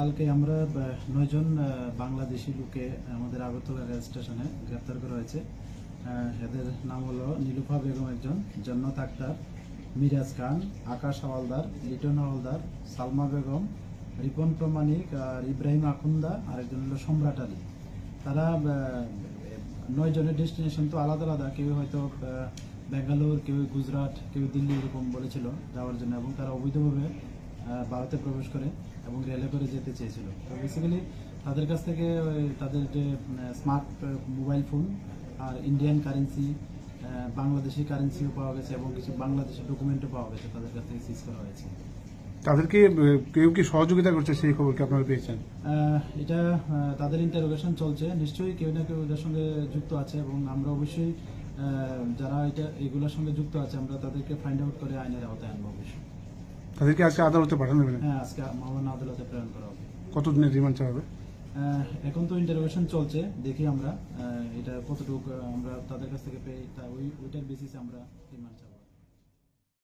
কালকে আমরা 9 জন বাংলাদেশি লোকে আমাদের আগরতলা রেল স্টেশনে গ্রেপ্তার করা হয়েছে। এদের নাম হলো নীলুফা বেগম একজন, জান্নাত আক্তার, মিরাজ খান, আকাশ হাওয়ালদার, লিটন হাওয়ালদার, সালমা বেগম, রিপন প্রমাণিক, আর ইব্রাহিম আকুন্দা, আর একজন হলো সম্রাট আলী। তারা 9 জনের ডেস্টিনেশন তো আলাদা আলাদা, কেউ হয়তো বেঙ্গালুর, কেউ গুজরাট, কেউ দিল্লি এরকম বলেছিল যাওয়ার জন্য, এবং তারা অবৈধভাবে ভারতে প্রবেশ করে এবং রেলে করে যেতে চেয়েছিল। তো বেসিক্যালি তাদের কাছ থেকে তাদের যে স্মার্ট মোবাইল ফোন আর ইন্ডিয়ান কারেন্সি, বাংলাদেশি কারেন্সিও পাওয়া গেছে এবং কিছু বাংলাদেশি ডকুমেন্টও পাওয়া গেছে, তাদের কাছ থেকে সিজ করা হয়েছে। তাদেরকে কেউ কি সহযোগিতা করছে সেই খবর কি আপনারা পেয়েছেন? এটা তাদের ইন্টারোগেশন চলছে, নিশ্চয়ই কেউ না কেউ এদের সঙ্গে যুক্ত আছে, এবং আমরা অবশ্যই যারা এগুলোর সঙ্গে যুক্ত আছে আমরা তাদেরকে ফাইন্ড আউট করে আইনের আওতায় আনবো অবশ্যই। তাদেরকে আজকে আদালতে পাঠানো হবে? হ্যাঁ, আজকে মহামান্য আদালতে প্রেরণ করা হবে। কতদিনের রিমান্ড চাওয়া হবে? এখন তো ইন্টারোগেশন চলছে, দেখি আমরা এটা কতটুকু আমরা তাদের কাছ থেকে পেয়ে ওইটার বেসিসে আমরা রিমান্ড চাবো।